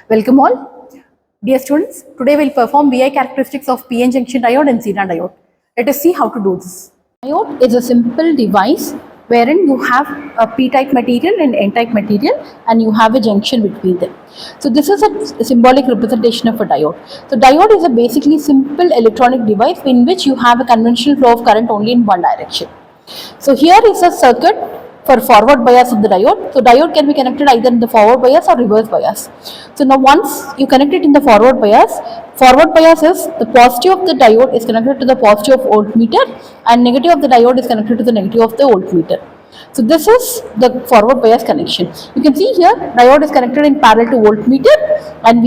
Welcome all. Dear students, today we'll perform VI characteristics of PN junction diode and Zener diode. Let us see how to do this. Diode is a simple device wherein you have a p-type material and n-type material and you have a junction between them. So this is a symbolic representation of a diode. So diode is a basically simple electronic device in which you have a conventional flow of current only in one direction. So here is a circuit for forward bias of the diode. So diode can be connected either in the forward bias or reverse bias. So now once you connect it in the forward bias is the positive of the diode is connected to the positive of voltmeter and negative of the diode is connected to the negative of the voltmeter. So this is the forward bias connection. You can see here diode is connected in parallel to voltmeter, and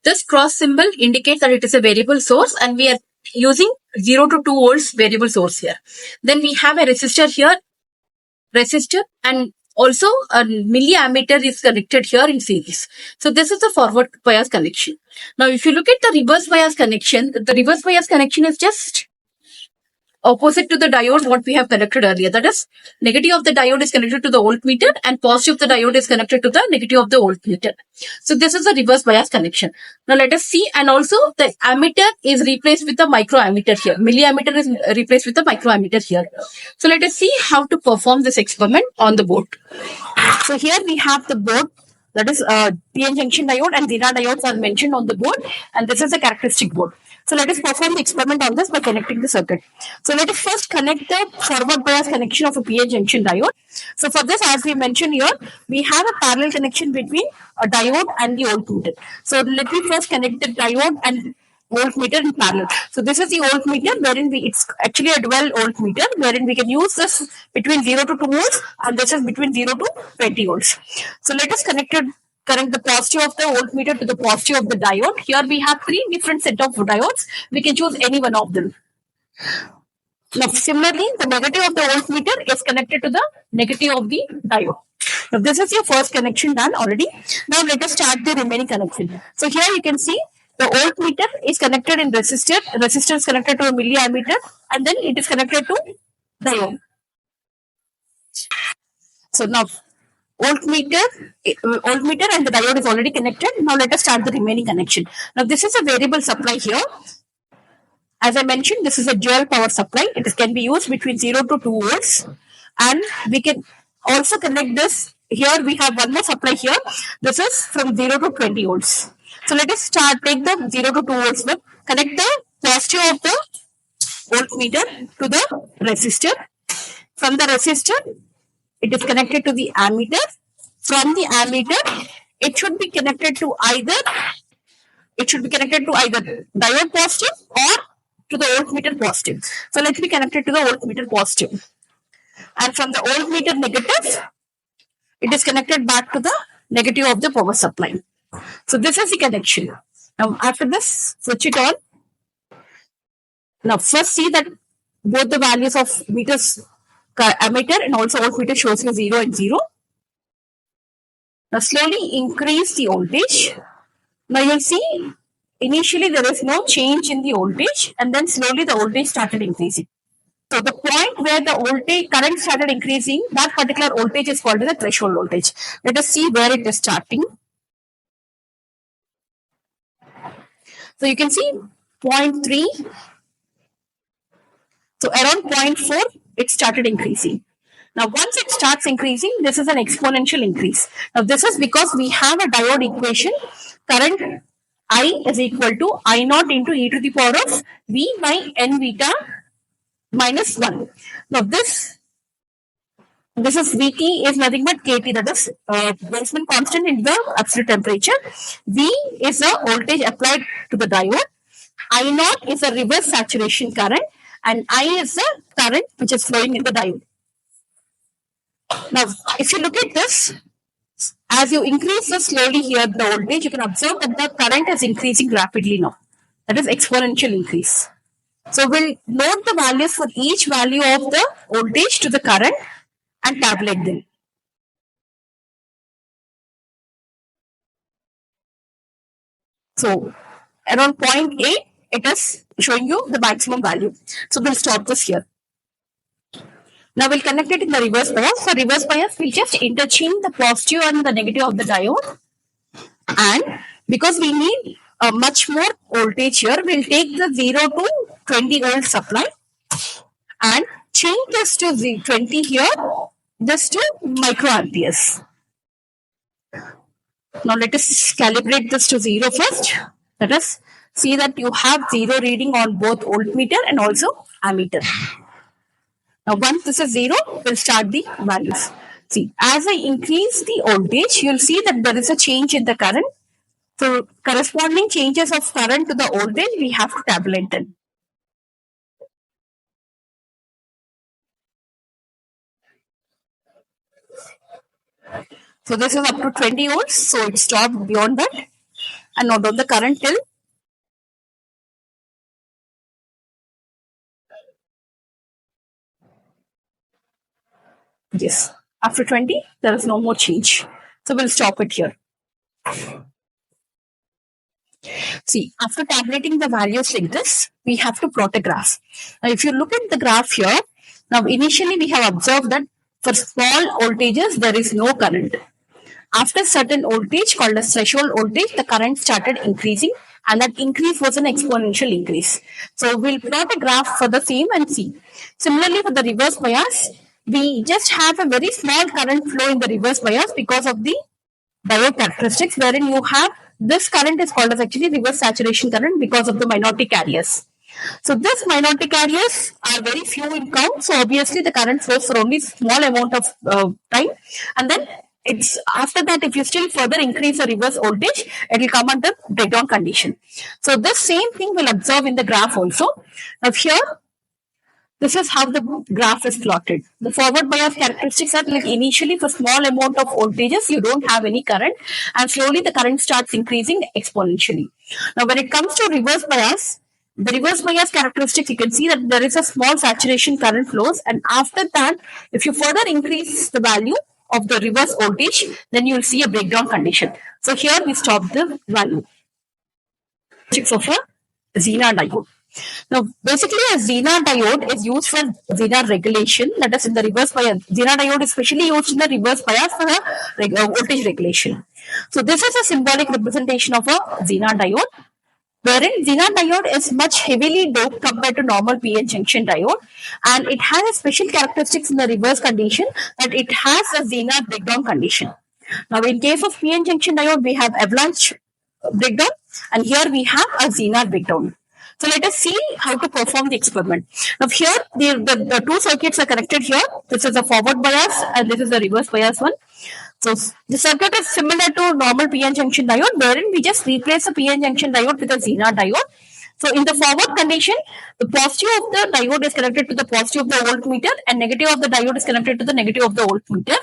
this cross symbol indicates that it is a variable source and we are using 0 to 2 volts variable source here. Then we have a resistor here, and also a milliammeter is connected here in series. So this is the forward bias connection. Now if you look at the reverse bias connection is just opposite to the diode what we have connected earlier. That is, negative of the diode is connected to the voltmeter and positive of the diode is connected to the negative of the voltmeter. So this is a reverse bias connection. Now let us see, and also the ammeter is replaced with the microammeter here. Milliammeter is replaced with the microammeter here. So let us see how to perform this experiment on the board. So here we have the board, that is PN junction diode and Zener diodes are mentioned on the board, and this is a characteristic board. So let us perform the experiment on this by connecting the circuit. So let us first connect the forward bias connection of a PN junction diode. So for this, as we mentioned here, we have a parallel connection between a diode and the voltmeter. So let me first connect the diode and voltmeter in parallel. So this is the voltmeter wherein it's actually a dual voltmeter wherein we can use this between 0 to 2 volts and this is between 0 to 20 volts. So let us connect the positive of the voltmeter to the positive of the diode. Here we have 3 different set of diodes. We can choose any one of them. Now similarly, the negative of the voltmeter is connected to the negative of the diode. Now this is your first connection done already. Now let us start the remaining connection. So here you can see the voltmeter is connected in resistor. Resistor is connected to a milliammeter and then it is connected to diode. So now voltmeter and the diode is already connected. Now let us start the remaining connection. Now this is a variable supply here. As I mentioned, this is a dual power supply. It can be used between 0 to 2 volts. And we can also connect this. Here we have one more supply here. This is from 0 to 20 volts. So let us take the 0 to 2 volts loop. Connect the positive of the voltmeter to the resistor. From the resistor, it is connected to the ammeter. From the ammeter, it should be connected to either diode positive or to the voltmeter positive. So let me connect it to the voltmeter positive. And from the voltmeter negative, it is connected back to the negative of the power supply. So this is the connection. Now after this, switch it on. Now first see that both the values of ammeter and also voltmeter shows you 0 and 0. Now slowly increase the voltage. Now you'll see initially there is no change in the voltage and then slowly the voltage started increasing. So the point where the current started increasing, that particular voltage is called the threshold voltage. Let us see where it is starting. So you can see 0.3. So around 0.4, it started increasing. Now once it starts increasing, this is an exponential increase. Now this is because we have a diode equation. Current I is equal to I naught into e to the power of V by n beta minus 1. Now this is Vt is nothing but Kt, that is Boltzmann constant in the absolute temperature. V is the voltage applied to the diode. I naught is a reverse saturation current and I is the current which is flowing in the diode. Now if you look at this, as you increase this slowly here the voltage, you can observe that the current is increasing rapidly now. That is exponential increase. So we'll note the values for each value of the voltage to the current and tabulate them. So around 0.8, it is showing you the maximum value. So we'll stop this here. Now we'll connect it in the reverse bias. For reverse bias, we'll just interchange the positive and the negative of the diode. And Because we need a much more voltage here, we'll take the 0 to 20 volt supply and change this to 20 here, this to microamperes. Now let us calibrate this to 0 first. Let us see that you have 0 reading on both voltmeter and also ammeter. Now once this is 0, we'll start the values. See, as I increase the voltage, you'll see that there is a change in the current. So corresponding changes of current to the voltage, we have to tabulate them. So this is up to 20 volts, so it stopped beyond that. And note down the current till yes. After 20, there is no more change. So we'll stop it here. See, after tabulating the values like this, we have to plot a graph. Now, if you look at the graph here, now initially we have observed that for small voltages, there is no current. After certain voltage called as threshold voltage, the current started increasing and that increase was an exponential increase. So we'll plot a graph for the same and see. Similarly, for the reverse bias, we just have a very small current flow in the reverse bias because of the diode characteristics, wherein you have this current is called as actually reverse saturation current because of the minority carriers. So this minority carriers are very few in count. So obviously the current flows for only small amount of time, and then it's after that if you still further increase the reverse voltage, it will come under breakdown condition. So this same thing will observe in the graph also. Now here, this is how the graph is plotted. The forward bias characteristics are like initially for small amount of voltages, you don't have any current and slowly the current starts increasing exponentially. Now when it comes to reverse bias, the reverse bias characteristics, you can see that there is a small saturation current flows and after that, if you further increase the value of the reverse voltage, then you will see a breakdown condition. So here we stop the value of a Zener diode. Now, basically, a Zener diode is used for Zener regulation. That is in the reverse bias. Zener diode is specially used in the reverse bias for voltage regulation. So, this is a symbolic representation of a Zener diode, wherein Zener diode is much heavily doped compared to normal PN junction diode, and it has a special characteristics in the reverse condition that it has a Zener breakdown condition. Now, in case of PN junction diode, we have avalanche breakdown, and here we have a Zener breakdown. So let us see how to perform the experiment. Now here, the two circuits are connected here. This is a forward bias and this is the reverse bias one. So the circuit is similar to normal PN junction diode, wherein we just replace the PN junction diode with a Zener diode. So in the forward condition, the positive of the diode is connected to the positive of the voltmeter and negative of the diode is connected to the negative of the voltmeter.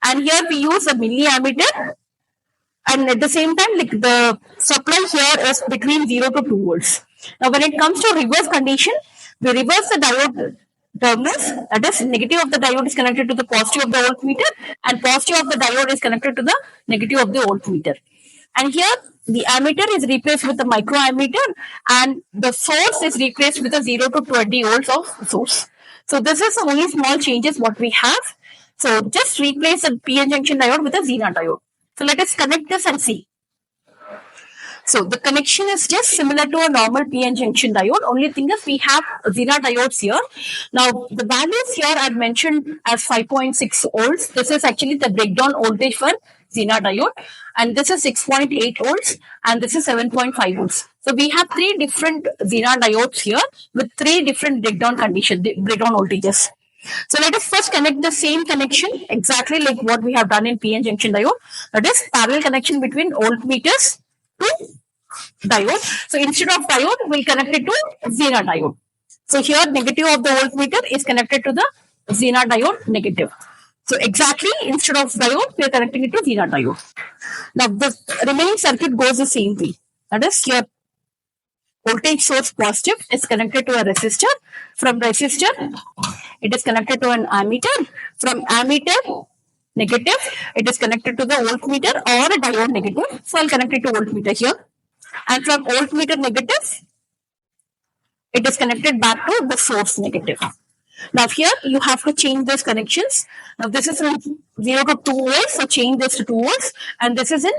And here we use a milliammeter. And at the same time, like the supply here is between 0 to 2 volts. Now, when it comes to reverse condition, we reverse the diode terminals. That is, negative of the diode is connected to the positive of the voltmeter, and positive of the diode is connected to the negative of the voltmeter. And here, the ammeter is replaced with the microammeter, and the source is replaced with a 0 to 20 volts of source. So, this is only small changes what we have. So, just replace the PN junction diode with a Zener diode. So, let us connect this and see. So the connection is just similar to a normal PN junction diode. Only thing is we have Zener diodes here. Now the values here are mentioned as 5.6 volts. This is actually the breakdown voltage for Zener diode. And this is 6.8 volts and this is 7.5 volts. So we have three different Zener diodes here with three different breakdown voltages. So let us first connect the same connection exactly like what we have done in PN junction diode. That is parallel connection between voltmeters to diode. So instead of diode, we'll connect it to Zener diode. So here negative of the voltmeter is connected to the Zener diode negative. So exactly instead of diode, we are connecting it to Zener diode. Now the remaining circuit goes the same way. That is your voltage source positive is connected to a resistor. From resistor, it is connected to an ammeter. From ammeter, negative, it is connected to the voltmeter or a diode negative. So I'll connect it to voltmeter here. And from voltmeter negative, it is connected back to the source negative. Now here you have to change those connections. Now this is in 0 to 2 volts, so change this to 2 volts. And this is in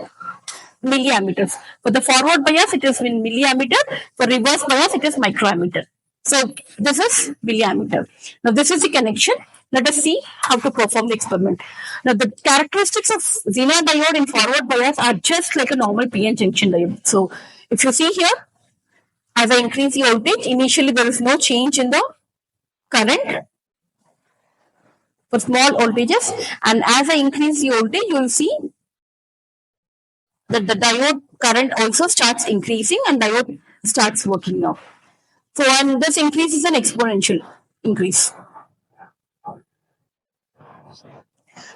milliammeters. For the forward bias, it is in milliammeter. For reverse bias, it is microammeter. So this is milliammeter. Now this is the connection. Let us see how to perform the experiment. Now the characteristics of Zener diode in forward bias are just like a normal PN junction diode. So if you see here, as I increase the voltage, initially there is no change in the current for small voltages, and as I increase the voltage, you will see that the diode current also starts increasing and diode starts working now. So, and this increase is an exponential increase.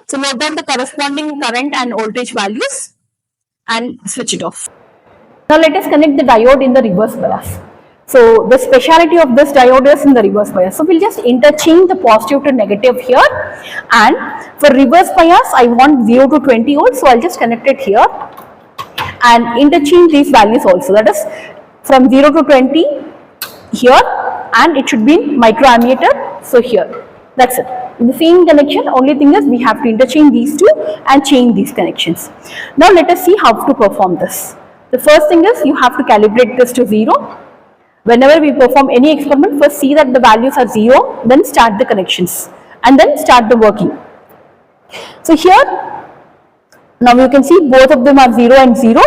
So, note down the corresponding current and voltage values and switch it off. Now, let us connect the diode in the reverse bias. So, the speciality of this diode is in the reverse bias. So, we'll just interchange the positive to negative here, and for reverse bias, I want 0 to 20 volts, so I'll just connect it here and interchange these values also. That is from 0 to 20 here, and it should be in microammeter. So here, that's it. In the same connection, only thing is we have to interchange these two and change these connections. Now let us see how to perform this. The first thing is you have to calibrate this to 0. Whenever we perform any experiment, first see that the values are 0, then start the connections and then start the working. So here, now you can see both of them are 0 and 0.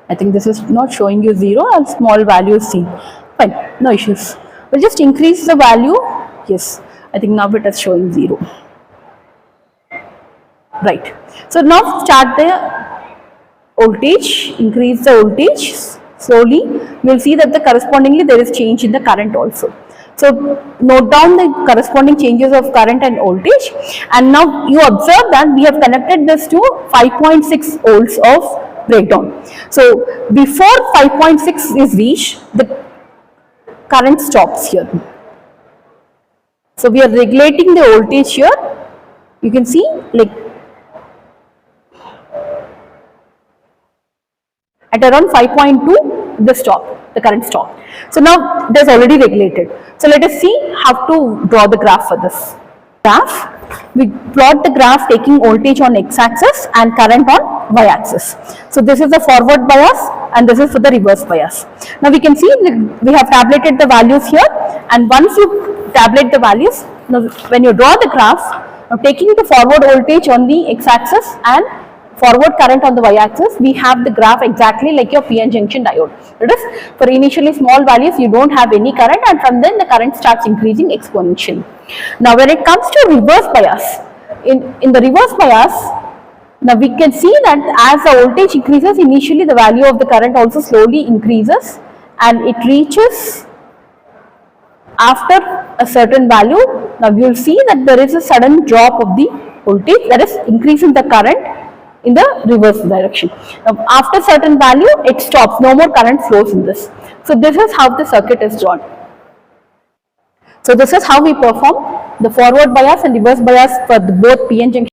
I think this is not showing you 0 and small values seen. Fine, no issues. We'll just increase the value. Yes, I think now it is showing 0. Right. So now start the voltage, increase the voltage slowly. You will see that the correspondingly there is change in the current also. So note down the corresponding changes of current and voltage, and now you observe that we have connected this to 5.6 volts of breakdown. So before 5.6 is reached, the current stops here. So we are regulating the voltage here. You can see like at around 5.2 the current stop. So now it is already regulated. So let us see how to draw the graph for this. We plot the graph taking voltage on x-axis and current on y-axis. So this is the forward bias and this is for the reverse bias. Now we can see we have tabulated the values here, and once you tabulate the values, now when you draw the graph, now taking the forward voltage on the x-axis and forward current on the y-axis, we have the graph exactly like your PN junction diode. That is, for initially small values, you don't have any current, and from then the current starts increasing exponentially. Now, when it comes to reverse bias, in the reverse bias, now we can see that as the voltage increases, initially the value of the current also slowly increases, and it reaches after a certain value. Now, you will see that there is a sudden drop of the voltage, that is increase in the current in the reverse direction. Now, after certain value, it stops. No more current flows in this. So this is how the circuit is drawn. So this is how we perform the forward bias and reverse bias for both PN junction.